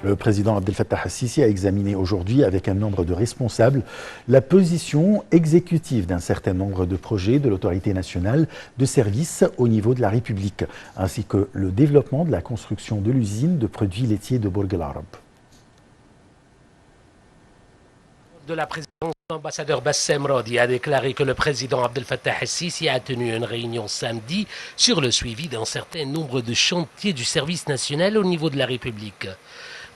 Le président Abdel Fattah al-Sisi a examiné aujourd'hui avec un nombre de responsables la position exécutive d'un certain nombre de projets de l'autorité nationale de services au niveau de la République, ainsi que le développement de la construction de l'usine de produits laitiers de Bourg El Arab. De la présidence, l'ambassadeur Bassem Radi a déclaré que le président Abdel Fattah al-Sisi a tenu une réunion samedi sur le suivi d'un certain nombre de chantiers du service national au niveau de la République.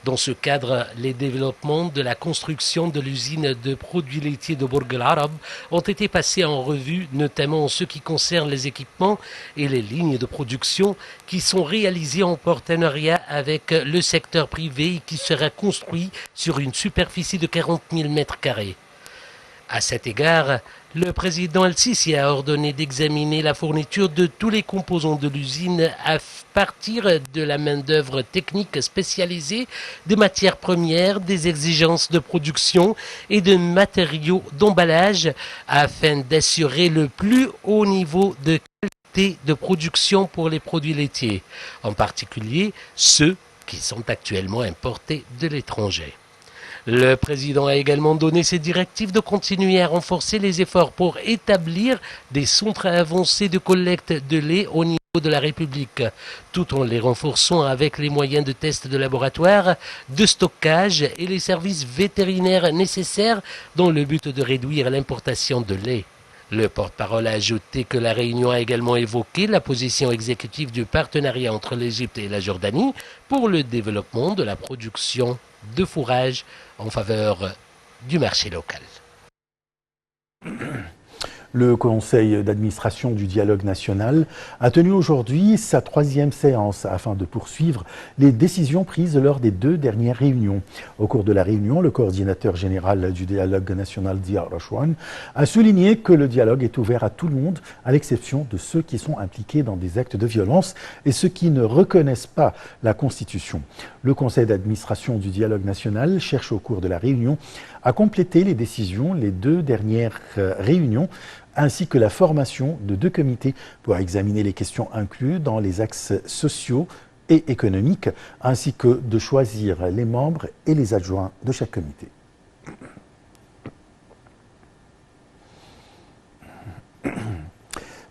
Dans ce cadre, les développements de la construction de l'usine de produits laitiers de Bourg El Arab ont été passés en revue, notamment en ce qui concerne les équipements et les lignes de production qui sont réalisés en partenariat avec le secteur privé et qui sera construit sur une superficie de 40 000 m². À cet égard, le président al-Sisi a ordonné d'examiner la fourniture de tous les composants de l'usine à partir de la main-d'œuvre technique spécialisée, des matières premières, des exigences de production et de matériaux d'emballage afin d'assurer le plus haut niveau de qualité de production pour les produits laitiers, en particulier ceux qui sont actuellement importés de l'étranger. Le président a également donné ses directives de continuer à renforcer les efforts pour établir des centres avancés de collecte de lait au niveau de la République, tout en les renforçant avec les moyens de tests de laboratoire, de stockage et les services vétérinaires nécessaires dans le but de réduire l'importation de lait. Le porte-parole a ajouté que la réunion a également évoqué la position exécutive du partenariat entre l'Égypte et la Jordanie pour le développement de la production de fourrage en faveur du marché local. Le conseil d'administration du dialogue national a tenu aujourd'hui sa 3e séance afin de poursuivre les décisions prises lors des 2 dernières réunions. Au cours de la réunion, le coordinateur général du dialogue national, Dia Rachouane, a souligné que le dialogue est ouvert à tout le monde, à l'exception de ceux qui sont impliqués dans des actes de violence et ceux qui ne reconnaissent pas la Constitution. Le conseil d'administration du dialogue national cherche au cours de la réunion à compléter les décisions, les 2 dernières réunions, ainsi que la formation de 2 comités pour examiner les questions incluses dans les axes sociaux et économiques, ainsi que de choisir les membres et les adjoints de chaque comité.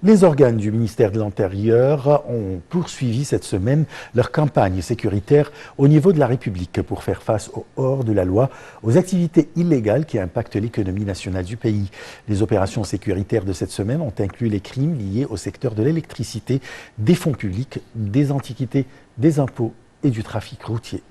Les organes du ministère de l'Intérieur ont poursuivi cette semaine leur campagne sécuritaire au niveau de la République pour faire face au hors de la loi, aux activités illégales qui impactent l'économie nationale du pays. Les opérations sécuritaires de cette semaine ont inclus les crimes liés au secteur de l'électricité, des fonds publics, des antiquités, des impôts et du trafic routier.